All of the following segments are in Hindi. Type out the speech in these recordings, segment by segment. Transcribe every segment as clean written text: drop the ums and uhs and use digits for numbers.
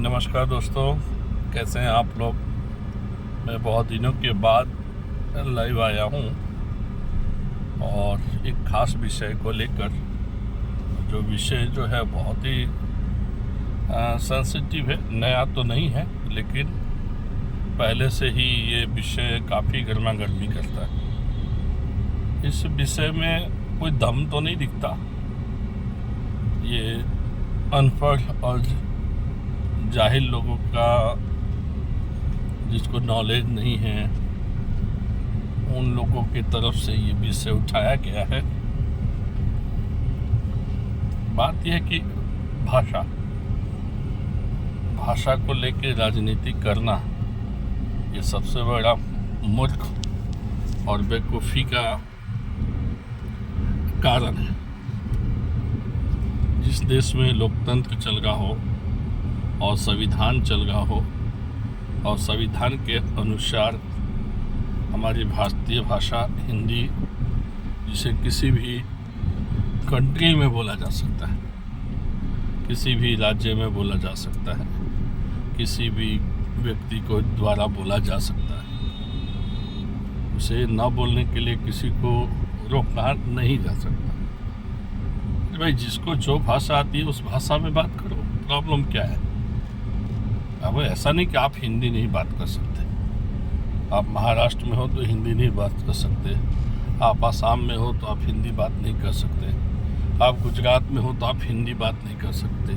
नमस्कार दोस्तों, कैसे हैं आप लोग। मैं बहुत दिनों के बाद लाइव आया हूं और एक ख़ास विषय को लेकर। जो विषय जो है बहुत ही सेंसिटिव है, नया तो नहीं है, लेकिन पहले से ही ये विषय काफ़ी गर्मा गर्मी करता है। इस विषय में कोई दम तो नहीं दिखता। ये अनपढ़ और जाहिल लोगों का, जिसको नॉलेज नहीं है, उन लोगों की तरफ से ये विषय उठाया गया है। बात यह है कि भाषा को लेकर राजनीति करना ये सबसे बड़ा मूर्ख और बेवकूफ़ी का कारण है। जिस देश में लोकतंत्र चल रहा हो और संविधान चल रहा हो और संविधान के अनुसार हमारी भारतीय भाषा हिंदी, जिसे किसी भी कंट्री में बोला जा सकता है, किसी भी राज्य में बोला जा सकता है, किसी भी व्यक्ति को द्वारा बोला जा सकता है। उसे न बोलने के लिए किसी को रोकना नहीं जा सकता। भाई, जिसको जो भाषा आती है उस भाषा में बात करो, प्रॉब्लम क्या है। अब ऐसा नहीं कि आप हिंदी नहीं बात कर सकते। आप महाराष्ट्र में हो तो हिंदी नहीं बात कर सकते, आप आसाम में हो तो आप हिंदी बात नहीं कर सकते, आप गुजरात में हो तो आप हिंदी बात नहीं कर सकते,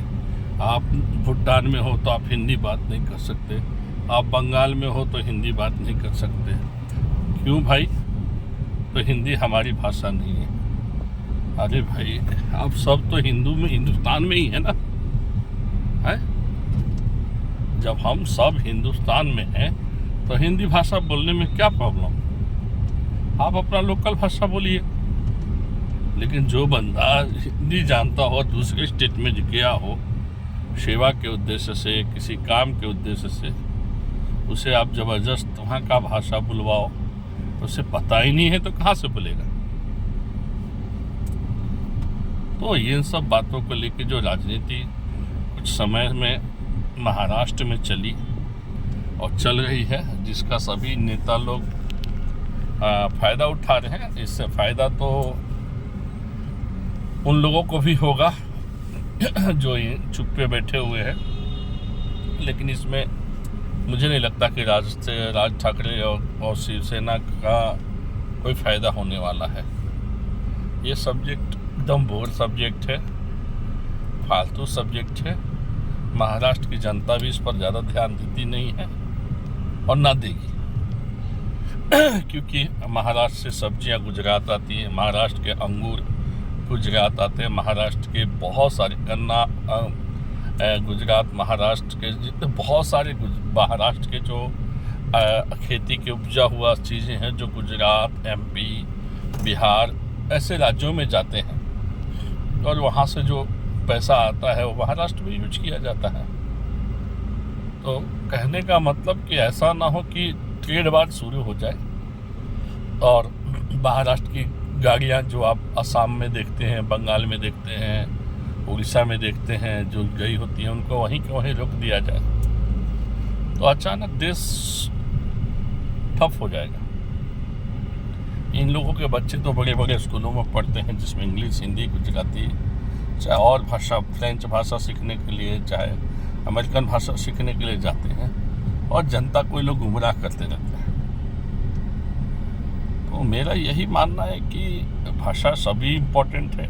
आप भूटान में हो तो आप हिंदी बात नहीं कर सकते, आप बंगाल में हो तो हिंदी बात नहीं कर सकते। क्यों भाई? तो हिंदी हमारी भाषा नहीं है। अरे भाई, आप सब तो हिंदुस्तान में ही है ना, है? जब हम सब हिंदुस्तान में हैं तो हिंदी भाषा बोलने में क्या प्रॉब्लम। आप अपना लोकल भाषा बोलिए। लेकिन जो बंदा हिंदी जानता हो, दूसरे स्टेट में गया हो सेवा के उद्देश्य से, किसी काम के उद्देश्य से, उसे आप ज़बरदस्त वहाँ का भाषा बुलवाओ, उसे पता ही नहीं है तो कहाँ से बोलेगा। तो इन सब बातों को लेकर जो राजनीति कुछ समय में महाराष्ट्र में चली और चल रही है, जिसका सभी नेता लोग फ़ायदा उठा रहे हैं। इससे फ़ायदा तो उन लोगों को भी होगा जो चुप पे बैठे हुए हैं, लेकिन इसमें मुझे नहीं लगता कि राज ठाकरे और शिवसेना का कोई फ़ायदा होने वाला है। ये सब्जेक्ट एकदम बोर सब्जेक्ट है, फालतू सब्जेक्ट है। महाराष्ट्र की जनता भी इस पर ज़्यादा ध्यान देती नहीं है और ना देगी क्योंकि महाराष्ट्र से सब्जियां गुजरात आती हैं, महाराष्ट्र के अंगूर गुजरात आते हैं, महाराष्ट्र के बहुत सारे गन्ना गुजरात, महाराष्ट्र के जितने बहुत सारे महाराष्ट्र के जो खेती के उपजा हुआ चीज़ें हैं जो गुजरात, एमपी, बिहार ऐसे राज्यों में जाते हैं और वहाँ से जो पैसा आता है वो महाराष्ट्र में यूज किया जाता है। तो कहने का मतलब कि ऐसा ना हो कि ट्रेड वार शुरू हो जाए और महाराष्ट्र की गाड़ियाँ जो आप असम में देखते हैं, बंगाल में देखते हैं, उड़ीसा में देखते हैं, जो गई होती हैं, उनको वहीं के वहीं रोक दिया जाए तो अचानक देश ठप हो जाएगा। इन लोगों के बच्चे तो बड़े बड़े स्कूलों में पढ़ते हैं जिसमें इंग्लिश, हिंदी, गुजराती, चाहे और भाषा, फ्रेंच भाषा सीखने के लिए, चाहे अमेरिकन भाषा सीखने के लिए जाते हैं और जनता को लोग गुमराह करते रहते हैं। तो मेरा यही मानना है कि भाषा सभी इम्पोर्टेंट है,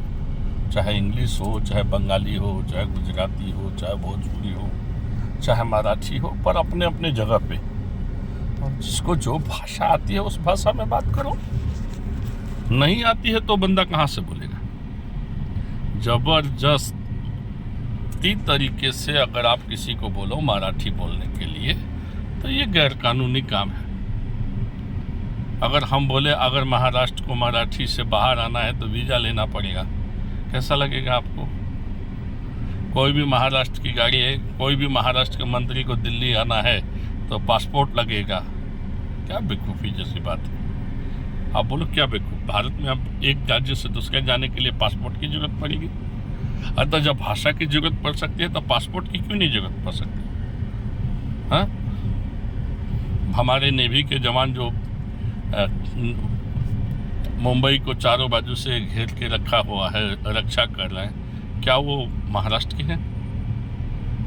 चाहे इंग्लिश हो, चाहे बंगाली हो, चाहे गुजराती हो, चाहे भोजपुरी हो, चाहे मराठी हो, पर अपने अपने जगह पे। और जिसको जो भाषा आती है उस भाषा में बात करो। नहीं आती है तो बंदा कहाँ से बोलेगा। जबरदस्ती तरीके से अगर आप किसी को बोलो मराठी बोलने के लिए तो ये गैरकानूनी काम है। अगर हम बोले अगर महाराष्ट्र को मराठी से बाहर आना है तो वीज़ा लेना पड़ेगा, कैसा लगेगा आपको? कोई भी महाराष्ट्र की गाड़ी है, कोई भी महाराष्ट्र के मंत्री को दिल्ली आना है तो पासपोर्ट लगेगा। क्या बेवकूफ़ी जैसी बात है। आप बोलो क्या बेवकूफ़, भारत में अब एक राज्य से दूसरे जाने के लिए पासपोर्ट की जरूरत पड़ेगी? अतः जब भाषा की जरूरत पड़ सकती है तो पासपोर्ट की क्यों नहीं जरूरत पड़ सकती? हाँ, हमारे नेवी के जवान जो मुंबई को चारों बाजू से घेर के रखा हुआ है, रक्षा कर रहे हैं, क्या वो महाराष्ट्र के हैं?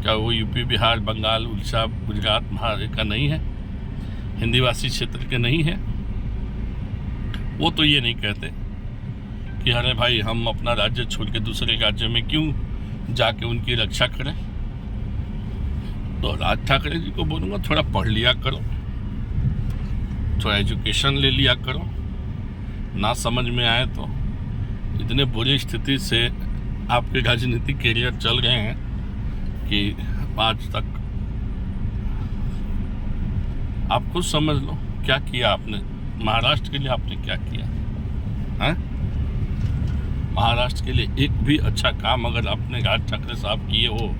क्या वो यूपी, बिहार, बंगाल, उड़ीसा, गुजरात, महाराष्ट्र का नहीं है? हिंदीवासी क्षेत्र के नहीं है? वो तो ये नहीं कहते कि अरे भाई हम अपना राज्य छोड़ के दूसरे राज्य में क्यों जाके उनकी रक्षा करें। तो राज ठाकरे जी को बोलूँगा, थोड़ा पढ़ लिया करो, थोड़ा एजुकेशन ले लिया करो। ना समझ में आए तो इतने बुरी स्थिति से आपके राजनीतिक कैरियर चल गए हैं कि आज तक आप खुद समझ लो क्या किया आपने। महाराष्ट्र के लिए आपने क्या किया है? महाराष्ट्र के लिए एक भी अच्छा काम अगर आपने राज ठाकरे साहब किए हो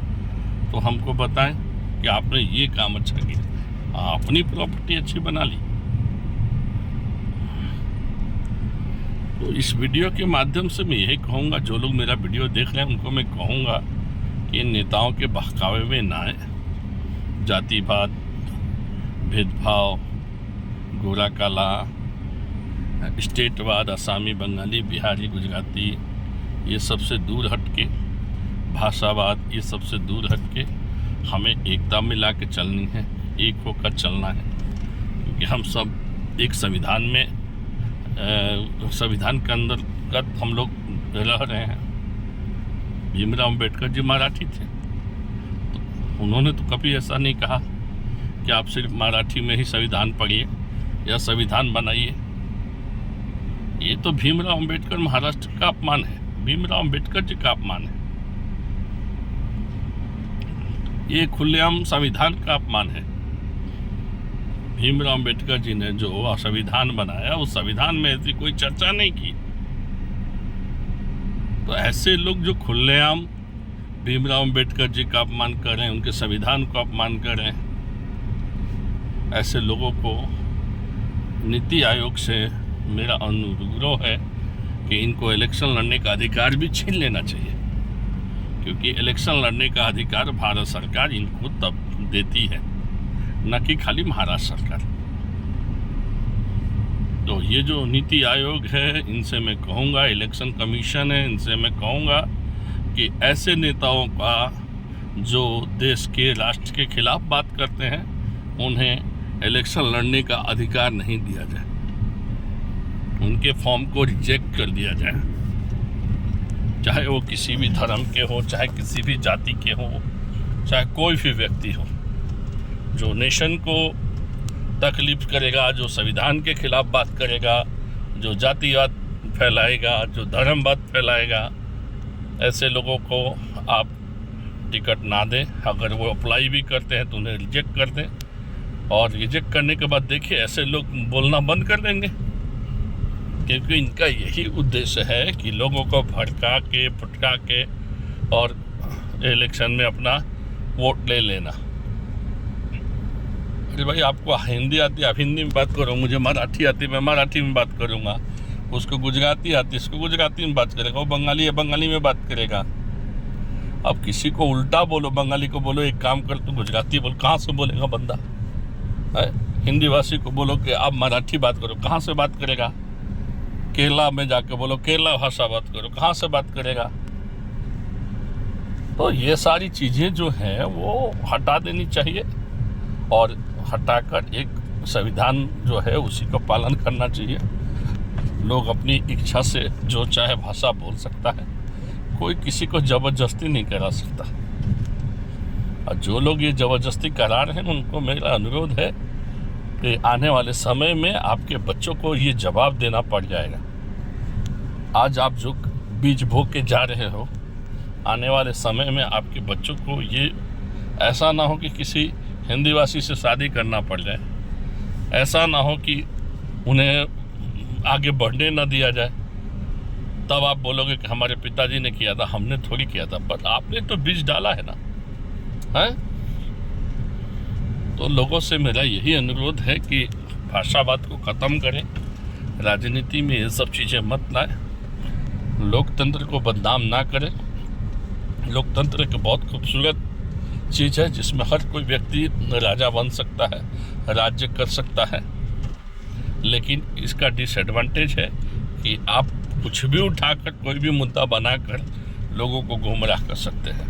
तो हमको बताएं कि आपने ये काम अच्छा किया, अपनी प्रॉपर्टी अच्छी बना ली। तो इस वीडियो के माध्यम से मैं यही कहूँगा, जो लोग मेरा वीडियो देख रहे हैं उनको मैं कहूँगा कि इन नेताओं के बहकावे में ना आए। जातिवाद, भेदभाव, गोरा काला, स्टेटवाद, असामी, बंगाली, बिहारी, गुजराती, ये सबसे दूर हट के, भाषावाद, ये सबसे दूर हट के हमें एकता में ला के चलनी है, एक होकर चलना है। क्योंकि हम सब एक संविधान में, संविधान के अंतर्गत हम लोग रह रहे हैं। भीमराव अम्बेडकर जी मराठी थे, तो उन्होंने तो कभी ऐसा नहीं कहा कि आप सिर्फ मराठी में ही संविधान पढ़िए या संविधान बनाइए। ये तो भीमराव अम्बेडकर महाराष्ट्र का अपमान है, भीमराव अम्बेडकर जी का अपमान है, ये खुलेआम संविधान का अपमान है। भीमराव अम्बेडकर जी ने जो संविधान बनाया उस संविधान में ऐसी कोई चर्चा नहीं की। तो ऐसे लोग जो खुलेआम भीमराव अम्बेडकर जी का अपमान कर रहे हैं, उनके संविधान को अपमान कर रहे हैं, ऐसे लोगों को नीति आयोग से मेरा अनुरोध है कि इनको इलेक्शन लड़ने का अधिकार भी छीन लेना चाहिए। क्योंकि इलेक्शन लड़ने का अधिकार भारत सरकार इनको तब देती है, न कि खाली महाराष्ट्र सरकार। तो ये जो नीति आयोग है, इनसे मैं कहूँगा, इलेक्शन कमीशन है, इनसे मैं कहूँगा कि ऐसे नेताओं का जो देश के, राष्ट्र के खिलाफ बात करते हैं, उन्हें इलेक्शन लड़ने का अधिकार नहीं दिया जाए, उनके फॉर्म को रिजेक्ट कर दिया जाए। चाहे वो किसी भी धर्म के हो, चाहे किसी भी जाति के हो, चाहे कोई भी व्यक्ति हो, जो नेशन को तकलीफ करेगा, जो संविधान के खिलाफ बात करेगा, जो जातिवाद फैलाएगा, जो धर्मवाद फैलाएगा, ऐसे लोगों को आप टिकट ना दें। अगर वो अप्लाई भी करते हैं तो उन्हें रिजेक्ट कर दें, और रिजेक्ट करने के बाद देखिए ऐसे लोग बोलना बंद कर देंगे। क्योंकि इनका यही उद्देश्य है कि लोगों को भड़का के, फटका के और इलेक्शन में अपना वोट ले लेना। अरे भाई, आपको हिंदी आती है, आप हिंदी में बात करो, मुझे मराठी आती है, मैं मराठी में बात करूँगा, उसको गुजराती आती है, उसको गुजराती में बात करेगा, वो बंगाली है, बंगाली में बात करेगा। अब किसी को उल्टा बोलो, बंगाली को बोलो एक काम कर, तू गुजराती बोल, कहाँ से बोलेगा बंदा? हिंदी भाषी को बोलो कि आप मराठी बात करो, कहाँ से बात करेगा? केरला में जाके बोलो केरला भाषा बात करो, कहाँ से बात करेगा? तो ये सारी चीज़ें जो हैं वो हटा देनी चाहिए, और हटाकर एक संविधान जो है उसी का पालन करना चाहिए। लोग अपनी इच्छा से जो चाहे भाषा बोल सकता है, कोई किसी को ज़बरदस्ती नहीं करा सकता। और जो लोग ये ज़बरदस्ती करा रहे हैं, उनको मेरा अनुरोध है कि आने वाले समय में आपके बच्चों को ये जवाब देना पड़ जाएगा। आज आप जो बीज बो के जा रहे हो, आने वाले समय में आपके बच्चों को ये ऐसा ना हो कि किसी हिंदीवासी से शादी करना पड़ जाए, ऐसा ना हो कि उन्हें आगे बढ़ने ना दिया जाए। तब आप बोलोगे कि हमारे पिताजी ने किया था, हमने थोड़ी किया था, पर आपने तो बीज डाला है ना, है? तो लोगों से मेरा यही अनुरोध है कि भाषावाद को ख़त्म करें, राजनीति में ये सब चीज़ें मत लाएं, लोकतंत्र को बदनाम ना करें। लोकतंत्र एक बहुत खूबसूरत चीज़ है जिसमें हर कोई व्यक्ति राजा बन सकता है, राज्य कर सकता है, लेकिन इसका डिसएडवांटेज है कि आप कुछ भी उठाकर कोई भी मुद्दा बनाकर लोगों को गुमराह कर सकते हैं।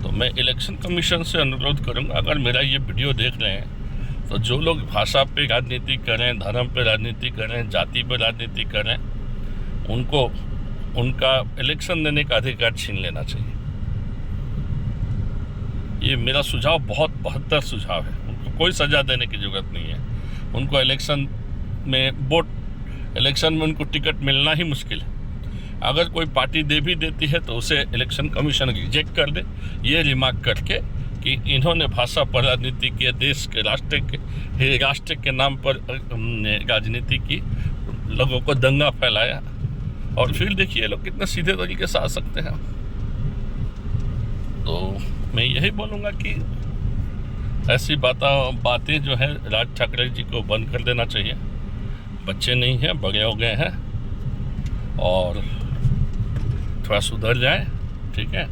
तो मैं इलेक्शन कमीशन से अनुरोध करूंगा, अगर मेरा ये वीडियो देख रहे हैं तो जो लोग भाषा पे राजनीति करें, धर्म पे राजनीति करें, जाति पे राजनीति करें, उनको उनका इलेक्शन देने का अधिकार छीन लेना चाहिए। ये मेरा सुझाव बहुत बेहतर सुझाव है। उनको कोई सज़ा देने की ज़रूरत नहीं है। उनको इलेक्शन में उनको टिकट मिलना ही मुश्किल है। अगर कोई पार्टी दे भी देती है तो उसे इलेक्शन कमीशन रिजेक्ट कर दे, ये रिमार्क करके कि इन्होंने भाषा पर राजनीति की, देश के राष्ट्र के नाम पर राजनीति की, लोगों को दंगा फैलाया, और फिर देखिए लोग कितने सीधे तरीके से आ सकते हैं। तो मैं यही बोलूँगा कि ऐसी बातें जो है राज ठाकरे जी को बंद कर देना चाहिए। बच्चे नहीं हैं, बड़े हो गए हैं, और थोड़ा सुधर जाए, ठीक है।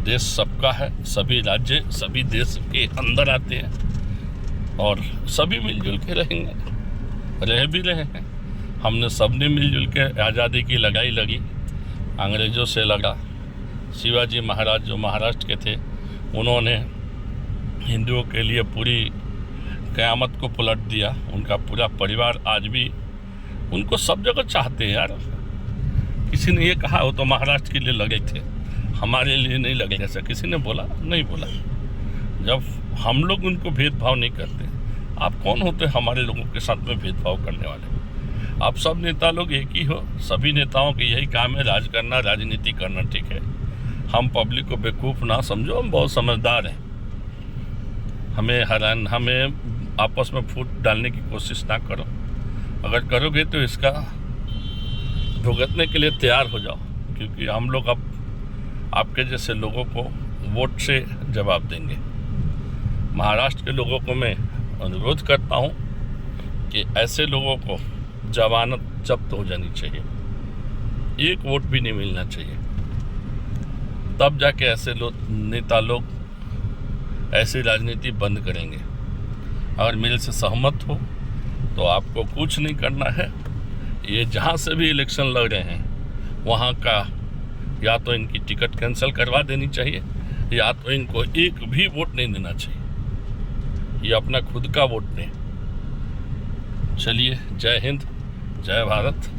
देश सबका है, सभी राज्य सभी देश के अंदर आते हैं और सभी मिलजुल के रहेंगे, रह भी रहे हैं। हमने सबने मिलजुल के आज़ादी की लड़ाई लड़ी, अंग्रेज़ों से लड़ा। शिवाजी महाराज जो महाराष्ट्र के थे, उन्होंने हिंदुओं के लिए पूरी क़यामत को पलट दिया। उनका पूरा परिवार आज भी उनको सब जगह चाहते हैं यार। किसी ने ये कहा, वो तो महाराष्ट्र के लिए लगे थे, हमारे लिए नहीं लगे, ऐसा किसी ने बोला? नहीं बोला। जब हम लोग उनको भेदभाव नहीं करते, आप कौन होते हमारे लोगों के साथ में भेदभाव करने वाले? आप सब नेता लोग एक ही हो। सभी नेताओं के यही काम है, राज करना, राजनीति करना, ठीक है। हम पब्लिक को बेवकूफ़ ना समझो, हम बहुत समझदार हैं। हमें आपस में फूट डालने की कोशिश ना करो। अगर करोगे तो इसका भुगतने के लिए तैयार हो जाओ, क्योंकि हम लोग अब आपके जैसे लोगों को वोट से जवाब देंगे। महाराष्ट्र के लोगों को मैं अनुरोध करता हूं कि ऐसे लोगों को जमानत जब्त हो जानी चाहिए, एक वोट भी नहीं मिलना चाहिए। तब जाके ऐसे नेता लोग ऐसी राजनीति बंद करेंगे। अगर मेरे से सहमत हो तो आपको कुछ नहीं करना है। ये जहाँ से भी इलेक्शन लड़ रहे हैं वहाँ का या तो इनकी टिकट कैंसिल करवा देनी चाहिए, या तो इनको एक भी वोट नहीं देना चाहिए। ये अपना खुद का वोट दें। चलिए, जय हिंद, जय भारत।